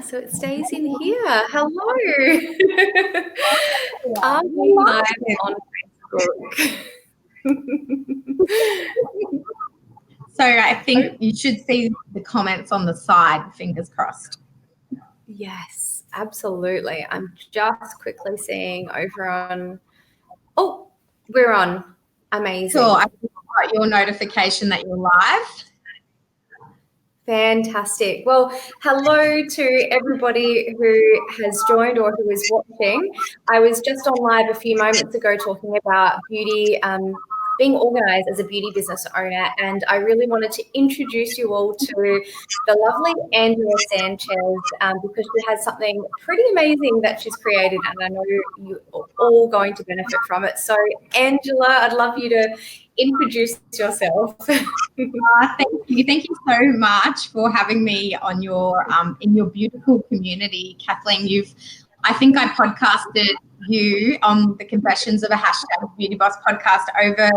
so it stays in here. Hello. Are we live on Facebook? So I think you should see the comments on the side, fingers crossed. Yes, absolutely. I'm just quickly seeing over on, oh, we're on. Amazing. Sure, I got your notification that you're live. Fantastic. Well, hello to everybody who has joined or who is watching. I was just on live a few moments ago talking about beauty, being organised as a beauty business owner, and I really wanted to introduce you all to the lovely Angela Sanchez because she has something pretty amazing that she's created, and I know you're all going to benefit from it. So, Angela, I'd love you to introduce yourself. Thank you. Thank you so much for having me on your in your beautiful community, Kathleen. I think I podcasted you on the Confessions of a #Beauty Boss podcast over.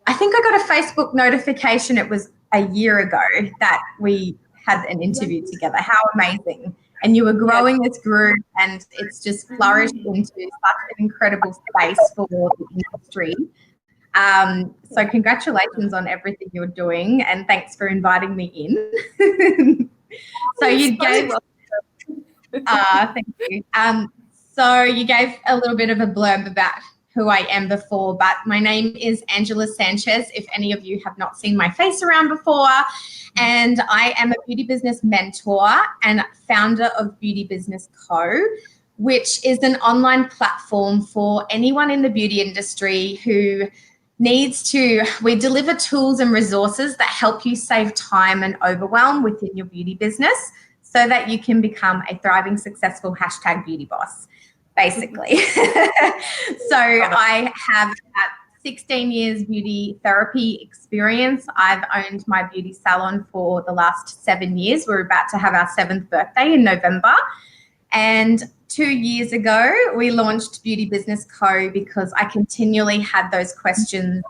I think I got a Facebook notification. It was a year ago that we had an interview together. How amazing! And you were growing this group, and it's just flourished into such an incredible space for the industry. So congratulations on everything you're doing, and thanks for inviting me in. So you gave, thank you. So you gave a little bit of a blurb about who I am before, but my name is Angela Sanchez, if any of you have not seen my face around before, and I am a beauty business mentor and founder of Beauty Business Co., which is an online platform for anyone in the beauty industry who we deliver tools and resources that help you save time and overwhelm within your beauty business so that you can become a thriving, successful #beauty boss, basically. So I have about 16 years beauty therapy experience. I've owned my beauty salon for the last 7 years. We're about to have our 7th birthday in November. And 2 years ago, we launched Beauty Business Co. because I continually had those questions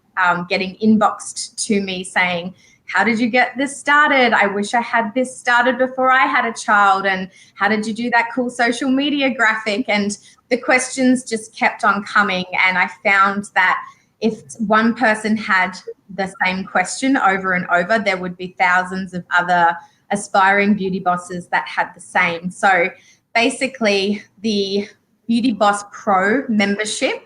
getting inboxed to me saying, how did you get this started? I wish I had this started before I had a child. And how did you do that cool social media graphic? And the questions just kept on coming. And I found that if one person had the same question over and over, there would be thousands of other aspiring beauty bosses that had the same. So basically, the Beauty Boss Pro membership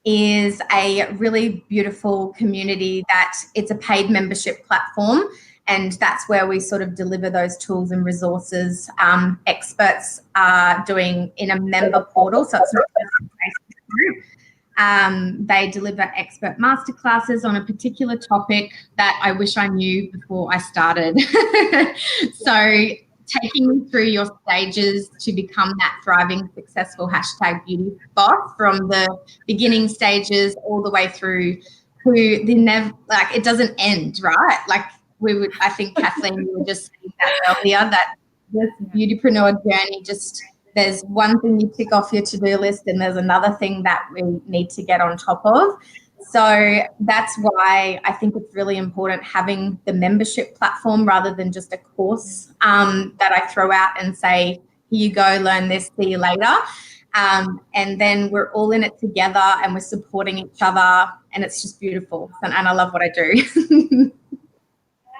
is a really beautiful community that it's a paid membership platform, and that's where we sort of deliver those tools and resources. Experts are doing in a member portal, so it's not just a Facebook group. They deliver expert masterclasses on a particular topic that I wish I knew before I started. So taking you through your stages to become that thriving, successful #beauty boss, from the beginning stages all the way through to it doesn't end, right? Like I think Kathleen, you were just saying that earlier, that this beautypreneur journey, there's one thing you tick off your to-do list and there's another thing that we need to get on top of. So that's why I think it's really important having the membership platform rather than just a course that I throw out and say, here you go, learn this, see you later. And then we're all in it together and we're supporting each other, and it's just beautiful. And I love what I do.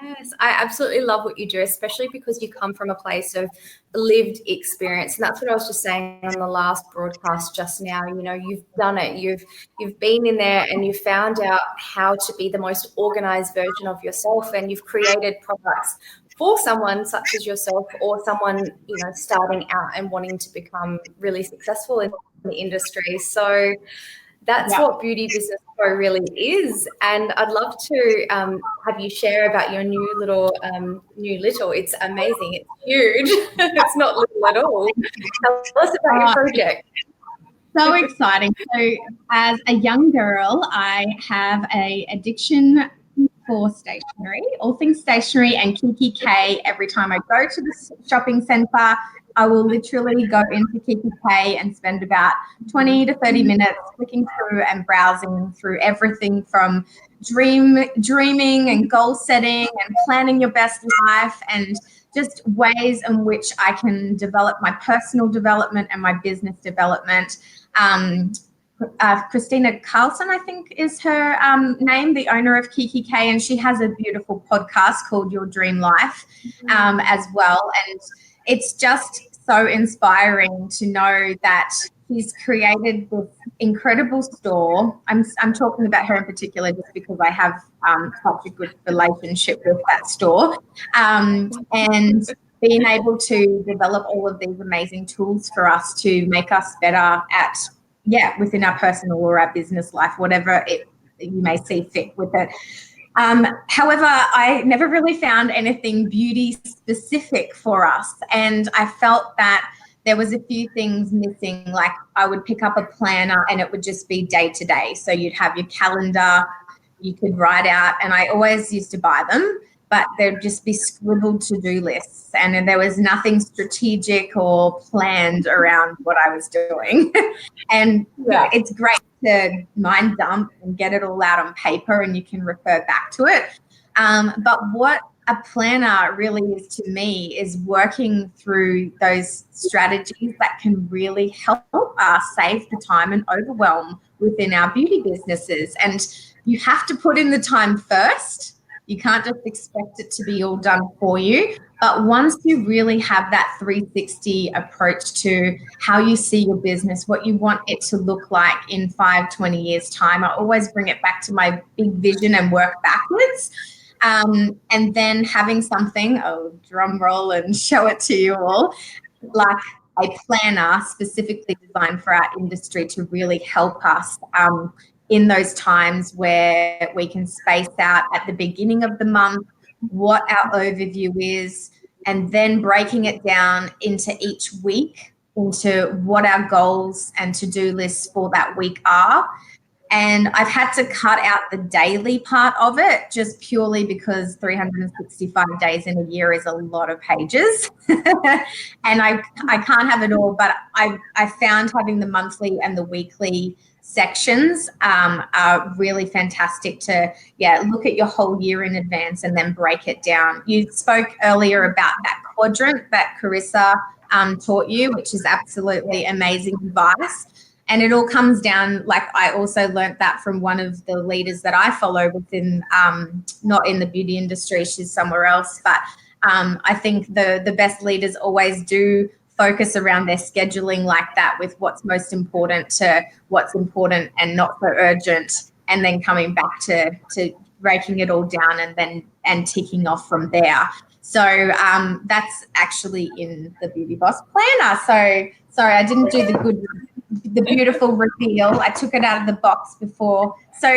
Yes, I absolutely love what you do, especially because you come from a place of lived experience. And that's what I was just saying on the last broadcast just now. You know, you've done it. You've been in there and you've found out how to be the most organized version of yourself, and you've created products for someone such as yourself, or someone, you know, starting out and wanting to become really successful in the industry. So that's what Beauty Business Co really is. And I'd love to have you share about your new little, it's amazing. It's huge. It's not little at all. Tell us about your project. So exciting. So as a young girl, I have an addiction for stationery, all things stationery and Kiki K. Every time I go to the shopping centre, I will literally go into Kiki K and spend about 20 to 30 minutes clicking through and browsing through everything from dreaming and goal setting and planning your best life and just ways in which I can develop my personal development and my business development. Christina Carlson, I think is her name, the owner of Kiki K, and she has a beautiful podcast called Your Dream Life as well. And it's just so inspiring to know that she's created this incredible store. I'm talking about her in particular just because I have such a good relationship with that store. And being able to develop all of these amazing tools for us to make us better at, within our personal or our business life, whatever you may see fit with it. However, I never really found anything beauty specific for us. And I felt that there was a few things missing. Like I would pick up a planner and it would just be day to day. So you'd have your calendar, you could write out, and I always used to buy them, but there'd just be scribbled to-do lists. And then there was nothing strategic or planned around what I was doing. And it's great to mind dump and get it all out on paper and you can refer back to it. But what a planner really is to me is working through those strategies that can really help us save the time and overwhelm within our beauty businesses. And you have to put in the time first. You can't just expect it to be all done for you. But once you really have that 360 approach to how you see your business, what you want it to look like in 5-20 years' time, I always bring it back to my big vision and work backwards. And then having something, drum roll and show it to you all, like a planner specifically designed for our industry to really help us in those times where we can space out at the beginning of the month what our overview is, and then breaking it down into each week into what our goals and to-do lists for that week are. And I've had to cut out the daily part of it just purely because 365 days in a year is a lot of pages. And I can't have it all, but I found having the monthly and the weekly sections are really fantastic to look at your whole year in advance and then break it down. You spoke earlier about that quadrant that Carissa taught you, which is absolutely amazing advice. And it all comes down, like I also learned that from one of the leaders that I follow within, not in the beauty industry, she's somewhere else, but I think the best leaders always do focus around their scheduling like that, with what's most important to what's important and not so urgent, and then coming back to breaking it all down and ticking off from there. So that's actually in the Beauty Boss Planner. So sorry, I didn't do the beautiful reveal. I took it out of the box before. So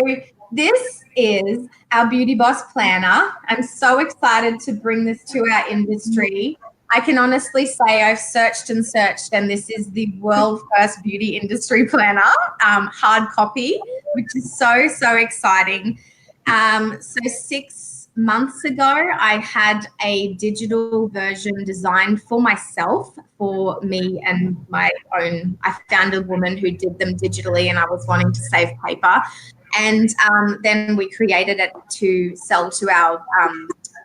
this is our Beauty Boss Planner. I'm so excited to bring this to our industry. I can honestly say I've searched and searched, and this is the world first beauty industry planner, hard copy, which is so, so exciting. So 6 months ago, I had a digital version designed for myself, for me and my own. I found a woman who did them digitally and I was wanting to save paper. And then we created it to sell to our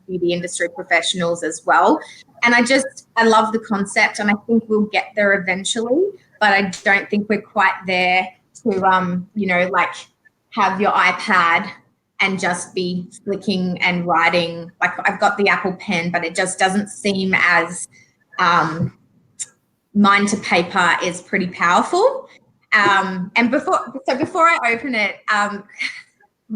beauty industry professionals as well. And I love the concept, and I think we'll get there eventually, but I don't think we're quite there to, like have your iPad and just be flicking and writing. Like I've got the Apple Pen, but it just doesn't seem as, mine to paper is pretty powerful. And before I open it, I'm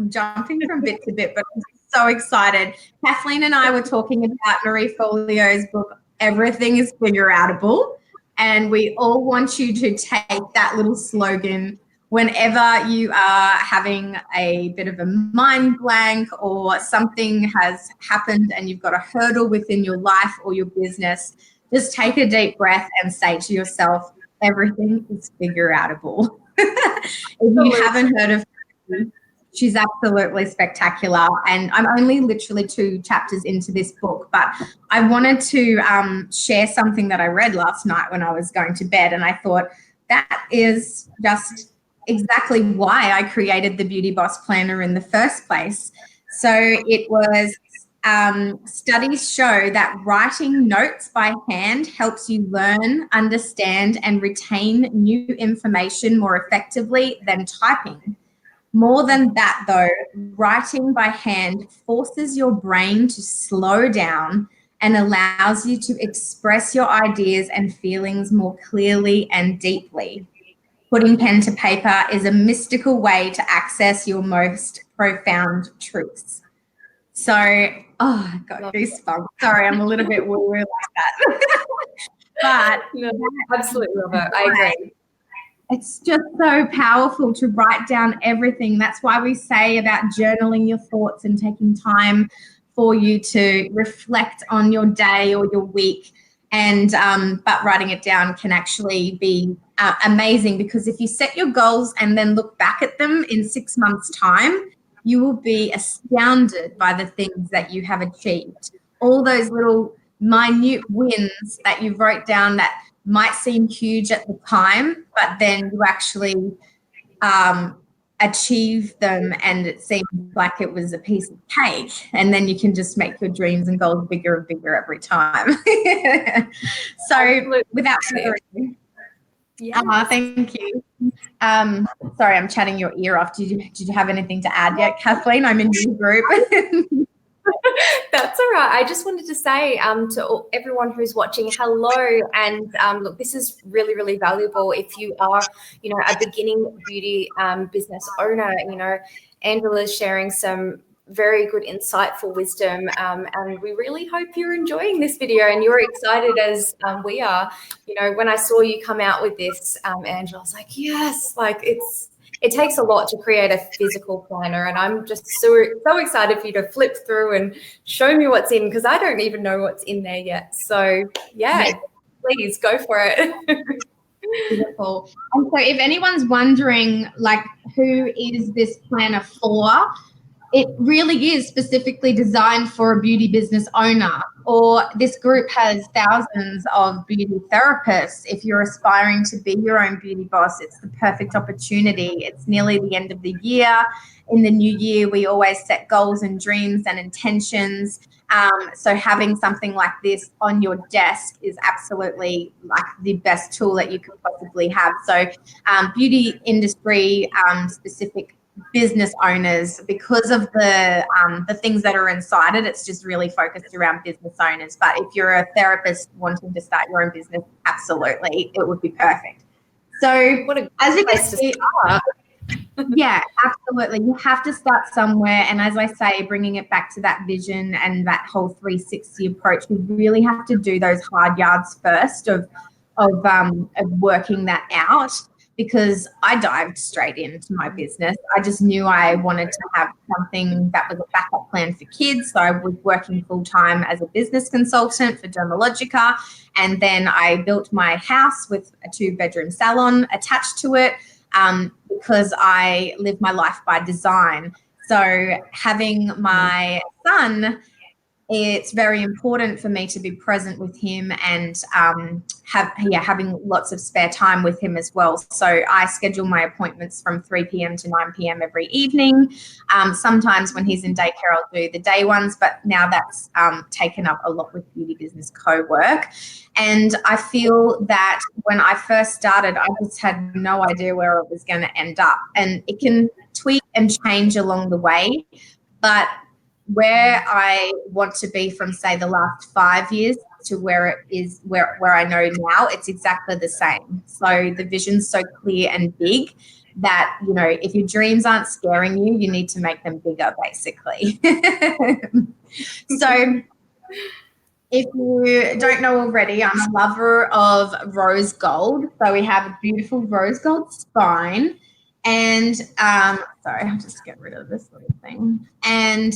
jumping from bit to bit, but I'm so excited. Kathleen and I were talking about Marie Forleo's book, Everything is Figure Outable. And we all want you to take that little slogan whenever you are having a bit of a mind blank or something has happened and you've got a hurdle within your life or your business. Just take a deep breath and say to yourself, everything is figure outable. If you haven't heard of her, she's absolutely spectacular. And I'm only literally 2 chapters into this book, but I wanted to share something that I read last night when I was going to bed. And I thought that is just exactly why I created the Beauty Boss Planner in the first place. So it was studies show that writing notes by hand helps you learn, understand, and retain new information more effectively than typing. More than that, though, writing by hand forces your brain to slow down and allows you to express your ideas and feelings more clearly and deeply. Putting pen to paper is a mystical way to access your most profound truths. So, oh, I got goosebumps. Sorry, I'm a little bit woo-woo like that. But no, absolutely love it. I agree. It's just so powerful to write down everything. That's why we say about journaling your thoughts and taking time for you to reflect on your day or your week. And but writing it down can actually be amazing, because if you set your goals and then look back at them in 6 months' time, you will be astounded by the things that you have achieved. All those little minute wins that you wrote down that might seem huge at the time, but then you actually achieve them and it seems like it was a piece of cake, and then you can just make your dreams and goals bigger and bigger every time. So without further ado, thank you. Sorry, I'm chatting your ear off. Did you have anything to add yet, Kathleen? I'm in your group. That's all right. I just wanted to say to everyone who's watching, hello. And look, this is really, really valuable if you are, a beginning beauty business owner. Angela's sharing some very good, insightful wisdom. And we really hope you're enjoying this video and you're excited as we are. When I saw you come out with this, Angela, I was like, yes, it takes a lot to create a physical planner, and I'm just so excited for you to flip through and show me what's in, because I don't even know what's in there yet. So yeah. Please go for it. Beautiful. And so if anyone's wondering, who is this planner for? It really is specifically designed for a beauty business owner, or this group has thousands of beauty therapists. If you're aspiring to be your own beauty boss, it's the perfect opportunity. It's nearly the end of the year. In the new year, we always set goals and dreams and intentions. So having something like this on your desk is absolutely the best tool that you could possibly have. So beauty industry specific business owners, because of the things that are inside it, it's just really focused around business owners. But if you're a therapist wanting to start your own business, absolutely, it would be perfect. So what a great place to start. Yeah, absolutely. You have to start somewhere. And as I say, bringing it back to that vision and that whole 360 approach, we really have to do those hard yards first of working that out, because I dived straight into my business. I just knew I wanted to have something that was a backup plan for kids. So I was working full-time as a business consultant for Dermalogica. And then I built my house with a 2-bedroom salon attached to it, because I live my life by design. So having my son, it's very important for me to be present with him and having lots of spare time with him as well. So I schedule my appointments from 3 p.m. to 9 p.m. every evening. Sometimes when he's in daycare, I'll do the day ones, but now that's taken up a lot with Beauty Business Co-work. And I feel that when I first started, I just had no idea where it was going to end up. And it can tweak and change along the way, but where I want to be from, say, the last 5 years to where it is, where I know now, it's exactly the same. So the vision's so clear and big that, if your dreams aren't scaring you, you need to make them bigger, basically. So if you don't know already, I'm a lover of rose gold. So we have a beautiful rose gold spine. And sorry, I'll just get rid of this little thing. And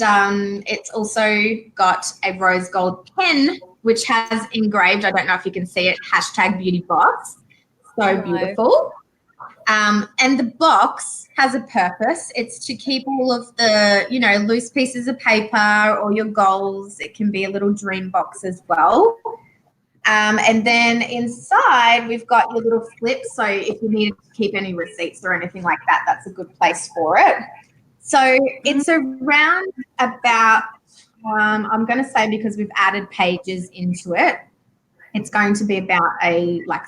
it's also got a rose gold pen, which has engraved, I don't know if you can see it, #BeautyBox. So beautiful. And the box has a purpose. It's to keep all of the, loose pieces of paper or your goals. It can be a little dream box as well. And then inside, we've got your little flip. So if you need to keep any receipts or anything like that, that's a good place for it. So it's around about, I'm going to say, because we've added pages into it, it's going to be about about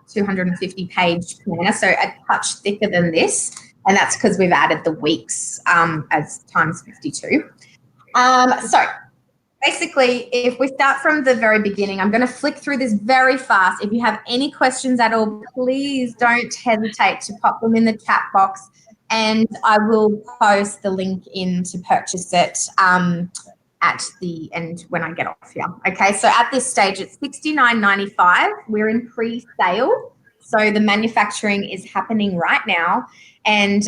250 page planner, so a touch thicker than this, and that's because we've added the weeks as times 52. So basically, if we start from the very beginning, I'm going to flick through this very fast. If you have any questions at all, please don't hesitate to pop them in the chat box, and I will post the link in to purchase it at the end when I get off here. Okay, so at this stage, it's $69.95. We're in pre-sale, so the manufacturing is happening right now, and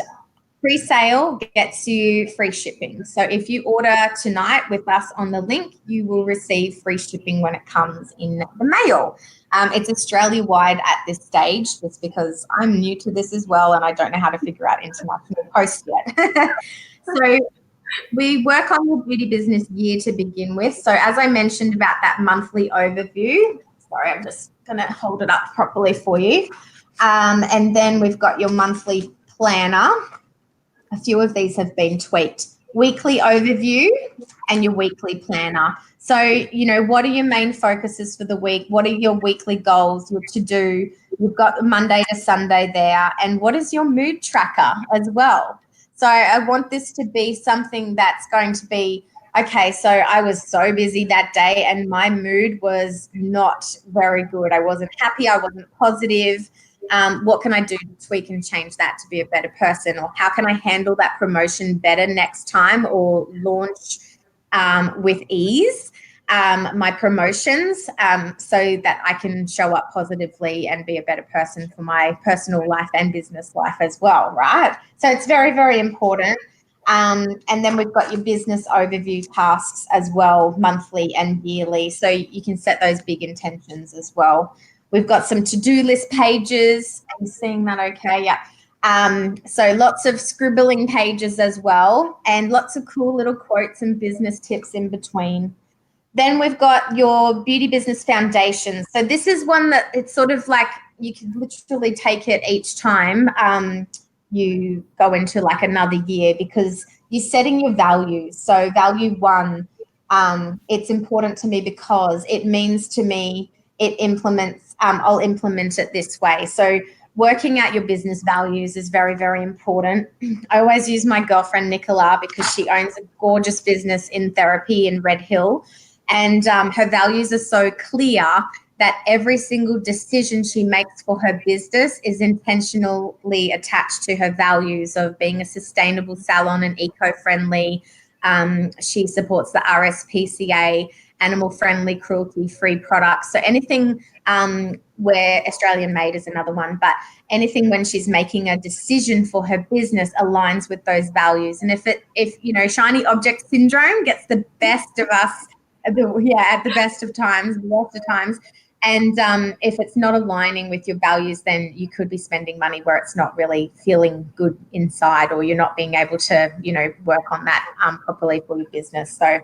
pre-sale gets you free shipping. So if you order tonight with us on the link, you will receive free shipping when it comes in the mail. It's Australia-wide at this stage, just because I'm new to this as well and I don't know how to figure out international post yet. So we work on the beauty business year to begin with. So as I mentioned about that monthly overview, sorry, I'm just going to hold it up properly for you. And then we've got your monthly planner. A few of these have been tweaked. Weekly overview and your weekly planner. So, what are your main focuses for the week? What are your weekly goals, your to-do? You've got Monday to Sunday there. And what is your mood tracker as well? So I want this to be something that's going to be, okay, so I was so busy that day and my mood was not very good. I wasn't happy. I wasn't positive. What can I do to tweak and change that to be a better person? Or how can I handle that promotion better next time, or launch with ease my promotions so that I can show up positively and be a better person for my personal life and business life as well, right? So it's very, very important. And then we've got your business overview tasks as well, monthly and yearly. So you can set those big intentions as well. We've got some to-do list pages. Are you seeing that okay? Yeah. So lots of scribbling pages as well, and lots of cool little quotes and business tips in between. Then we've got your beauty business foundation. So this is one that it's sort of like you can literally take it each time you go into like another year, because you're setting your values. So value 1, it's important to me because it means to me it implements, I'll implement it this way. So working out your business values is very, very important. I always use my girlfriend Nicola, because she owns a gorgeous business in therapy in Red Hill. And her values are so clear that every single decision she makes for her business is intentionally attached to her values of being a sustainable salon and eco-friendly. She supports the RSPCA, animal-friendly, cruelty-free products. So anything where Australian-made is another one, but anything when she's making a decision for her business aligns with those values. And if shiny object syndrome gets the best of us, at the best of times, the worst of times. And if it's not aligning with your values, then you could be spending money where it's not really feeling good inside, or you're not being able to, work on that properly for your business. So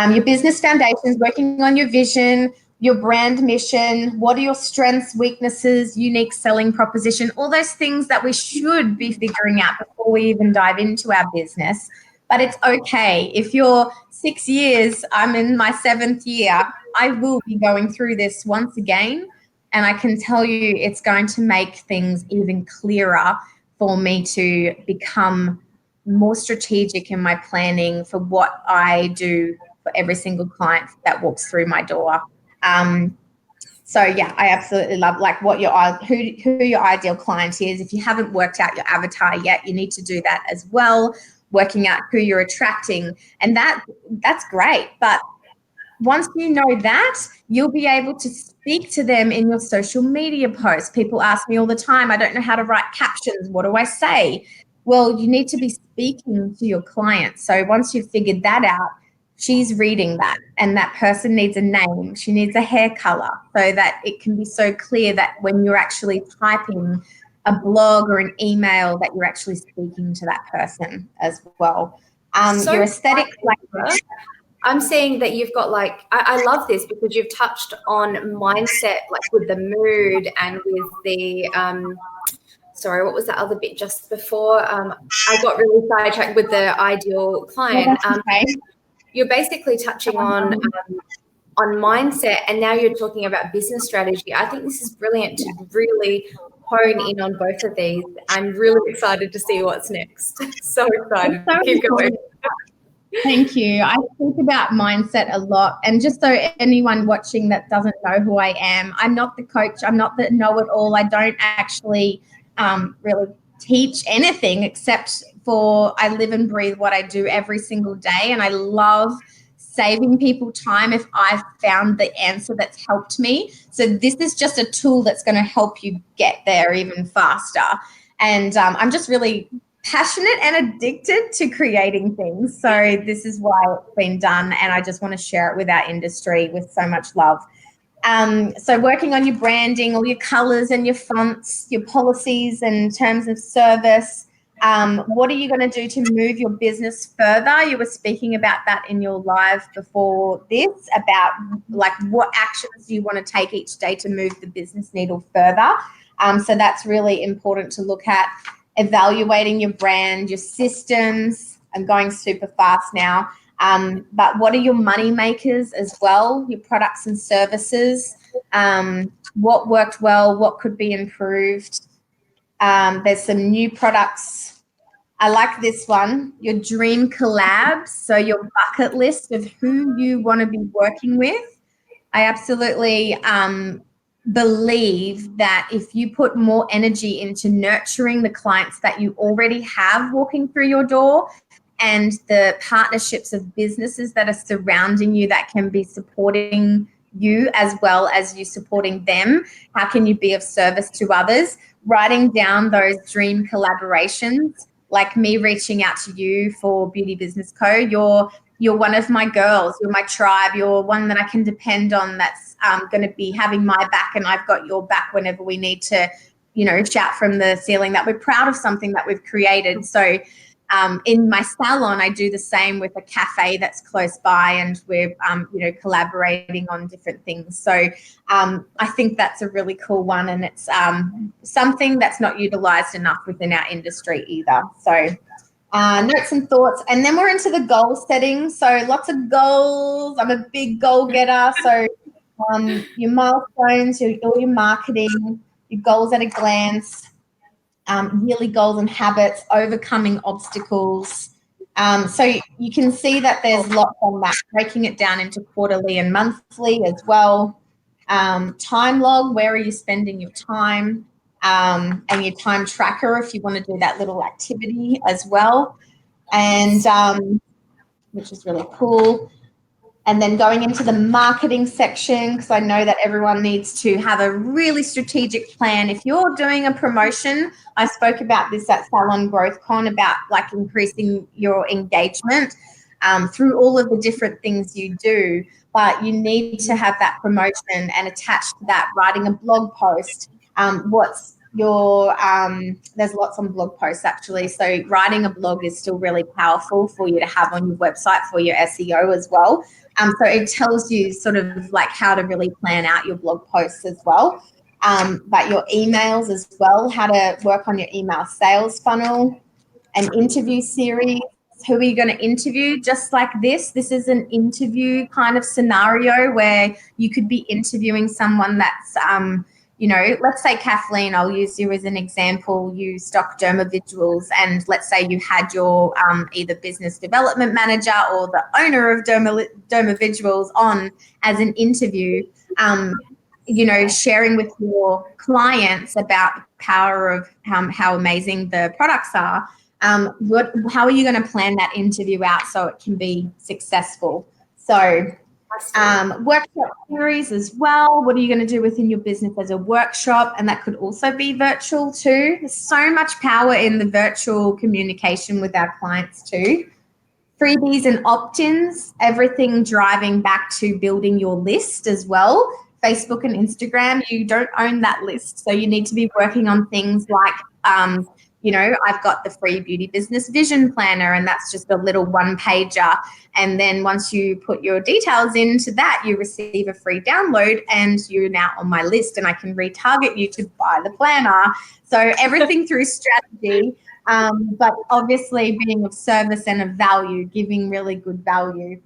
your business foundations, working on your vision, your brand mission, what are your strengths, weaknesses, unique selling proposition, all those things that we should be figuring out before we even dive into our business. But it's okay. If you're 6 years, I'm in my 7th year, I will be going through this once again. And I can tell you it's going to make things even clearer for me to become more strategic in my planning for what I do for every single client that walks through my door. So yeah, I absolutely love who your ideal client is. If you haven't worked out your avatar yet, you need to do that as well. Working out who you're attracting, and that's great. But once you know that, you'll be able to speak to them in your social media posts. People ask me all the time, I don't know how to write captions. What do I say? Well, you need to be speaking to your clients. So once you've figured that out, she's reading that, and that person needs a name. She needs a hair color, so that it can be so clear that when you're actually typing a blog or an email, that you're actually speaking to that person as well. Your aesthetic language. I'm seeing that you've got I love this, because you've touched on mindset, like with the mood and with the sorry, what was that other bit just before? I got really sidetracked with the ideal client. You're basically touching on mindset, and now you're talking about business strategy. I think this is brilliant to really hone in on both of these. I'm really excited to see what's next. So excited. Keep going. Thank you. I think about mindset a lot. And just so anyone watching that doesn't know who I am, I'm not the coach. I'm not the know-it-all. I don't actually really teach anything except for I live and breathe what I do every single day. And I love saving people time if I've found the answer that's helped me. So this is just a tool that's going to help you get there even faster. And I'm just really passionate and addicted to creating things. So this is why it's been done, and I just want to share it with our industry with so much love. So working on your branding, all your colors and your fonts, your policies and terms of service. What are you going to do to move your business further? You were speaking about that in your live before this, about like what actions do you want to take each day to move the business needle further. So that's really important to look at. Evaluating your brand, your systems. I'm going super fast now. But what are your money makers as well? Your products and services. What worked well? What could be improved? There's some new products. I like this one. Your dream collabs. So your bucket list of who you want to be working with. I absolutely believe that if you put more energy into nurturing the clients that you already have walking through your door and the partnerships of businesses that are surrounding you that can be supporting you as well as you supporting them, how can you be of service to others? Writing down those dream collaborations, like me reaching out to you for Beauty Business Co. You're one of my girls. You're my tribe. You're one that I can depend on that's going to be having my back, and I've got your back whenever we need to, shout from the ceiling that we're proud of something that we've created. So in my salon, I do the same with a cafe that's close by, and we're, collaborating on different things. So I think that's a really cool one, and it's something that's not utilized enough within our industry either. So notes and thoughts, and then we're into the goal setting. So lots of goals. I'm a big goal getter. So your milestones, all your marketing, your goals at a glance, yearly goals and habits, overcoming obstacles. So you can see that there's lots on that, breaking it down into quarterly and monthly as well. Time log, where are you spending your time? And your time tracker if you want to do that little activity as well, and which is really cool. And then going into the marketing section, because I know that everyone needs to have a really strategic plan. If you're doing a promotion, I spoke about this at Salon Growth Con about like increasing your engagement through all of the different things you do, but you need to have that promotion, and attached to that, writing a blog post. There's lots on blog posts actually. So writing a blog is still really powerful for you to have on your website for your SEO as well. So it tells you sort of like how to really plan out your blog posts as well. But your emails as well, how to work on your email sales funnel, an interview series. Who are you going to interview? Just like this is an interview kind of scenario where you could be interviewing someone that's, let's say Kathleen, I'll use you as an example. You stock Dermavisuals, and let's say you had your either business development manager or the owner of Dermavisuals on as an interview, sharing with your clients about the power of how amazing the products are. How are you going to plan that interview out so it can be successful? So workshop series as well. What are you going to do within your business as a workshop? And that could also be virtual too. There's so much power in the virtual communication with our clients too. Freebies and opt-ins, everything driving back to building your list as well. Facebook and Instagram, you don't own that list. So you need to be working on things like, I've got the free beauty business vision planner, and that's just a little one pager. And then once you put your details into that, you receive a free download, and you're now on my list, and I can retarget you to buy the planner. So everything through strategy, but obviously being of service and of value, giving really good value.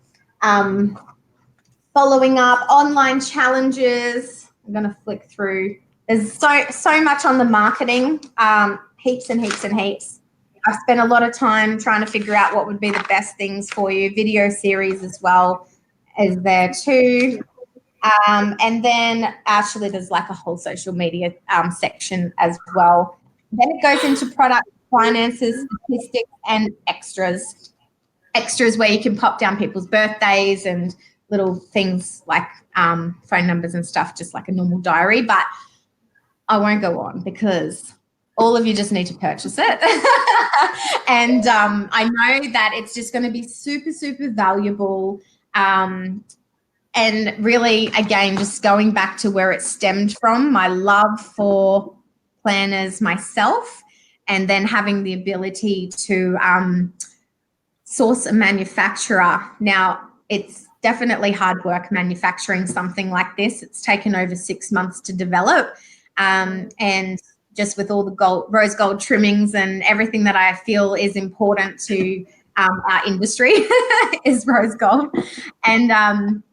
Following up, online challenges. I'm going to flick through. There's so much on the marketing, heaps and heaps and heaps. I've spent a lot of time trying to figure out what would be the best things for you. Video series as well is there too. And then actually there's like a whole social media section as well. Then it goes into product, finances, statistics, and extras. Extras where you can pop down people's birthdays and little things like phone numbers and stuff, just like a normal diary. But I won't go on because all of you just need to purchase it. And I know that it's just going to be super, super valuable. And really, again, just going back to where it stemmed from, my love for planners myself, and then having the ability to source a manufacturer. Now, it's definitely hard work manufacturing something like this. It's taken over 6 months to develop. And just with all the rose gold trimmings and everything that I feel is important to our industry is rose gold. And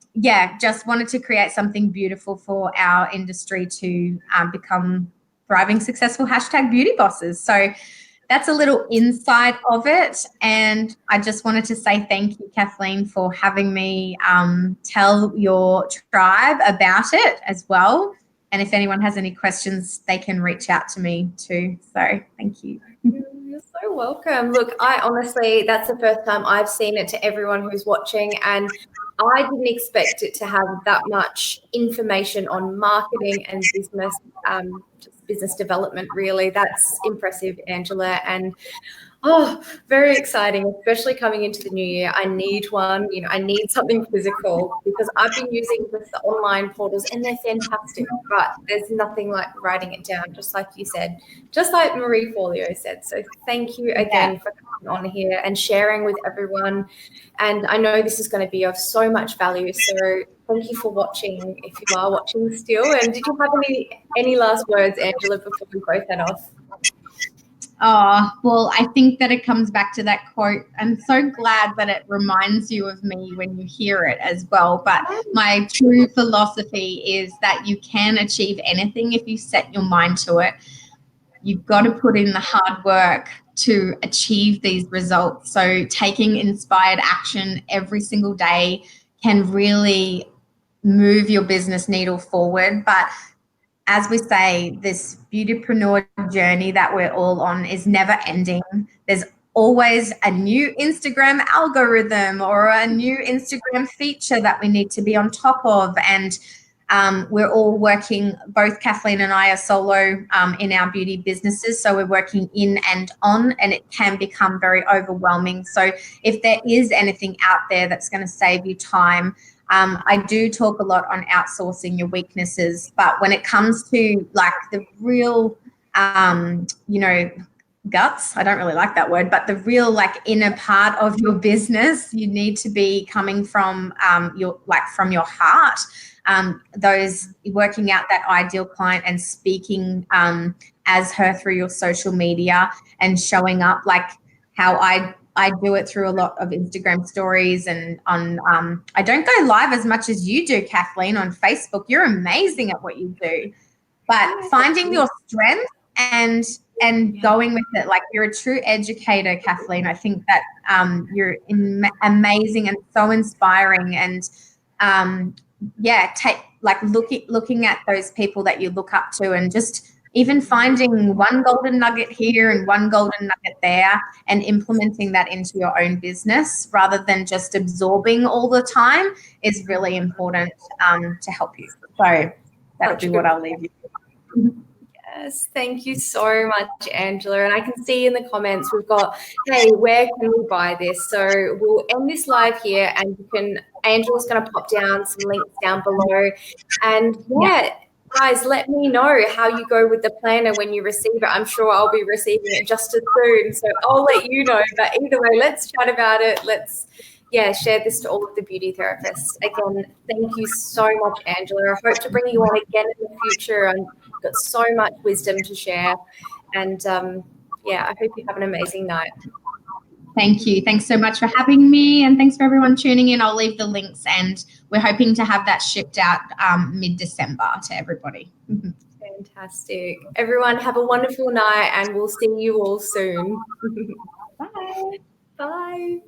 just wanted to create something beautiful for our industry to become thriving, successful #beauty bosses. So that's a little insight of it. And I just wanted to say thank you, Kathleen, for having me tell your tribe about it as well. And if anyone has any questions, they can reach out to me too. So thank you. You're so welcome. Look, I honestly, that's the first time I've seen it, to everyone who's watching. And I didn't expect it to have that much information on marketing and business development, really. That's impressive, Angela. And very exciting, especially coming into the new year. I need one, I need something physical, because I've been using the online portals and they're fantastic, but there's nothing like writing it down, just like you said, just like Marie Forleo said. So thank you again for coming on here and sharing with everyone. And I know this is going to be of so much value. So thank you for watching, if you are watching still. And did you have any last words, Angela, before we close that off? Oh, well, I think that it comes back to that quote. I'm so glad that it reminds you of me when you hear it as well. But my true philosophy is that you can achieve anything if you set your mind to it. You've got to put in the hard work to achieve these results. So taking inspired action every single day can really move your business needle forward. But as we say, this beautypreneur journey that we're all on is never ending. There's always a new Instagram algorithm or a new Instagram feature that we need to be on top of. And we're all working, both Kathleen and I are solo in our beauty businesses. So we're working in and on, and it can become very overwhelming. So if there is anything out there that's going to save you time, I do talk a lot on outsourcing your weaknesses, but when it comes to like the real, guts, I don't really like that word, but the real like inner part of your business, you need to be coming from from your heart. Those working out that ideal client and speaking as her through your social media and showing up like how I do it through a lot of Instagram stories and on, I don't go live as much as you do, Kathleen, on Facebook. You're amazing at what you do, but finding your strength and going with it, like you're a true educator, Kathleen. I think that you're amazing and so inspiring, and looking at those people that you look up to, and just even finding one golden nugget here and one golden nugget there and implementing that into your own business rather than just absorbing all the time is really important to help you. So that'll be what I'll leave you with. Yes, thank you so much, Angela. And I can see in the comments we've got, hey, where can we buy this? So we'll end this live here, and Angela's going to pop down some links down below. And guys, let me know how you go with the planner when you receive it. I'm sure I'll be receiving it just as soon, so I'll let you know. But either way, let's chat about it. Let's, yeah, share this to all of the beauty therapists. Again, thank you so much, Angela. I hope to bring you on again in the future. I've got so much wisdom to share. And yeah, I hope you have an amazing night. Thank you. Thanks so much for having me, and thanks for everyone tuning in. I'll leave the links, and we're hoping to have that shipped out mid-December to everybody. Fantastic. Everyone have a wonderful night, and we'll see you all soon. Bye. Bye.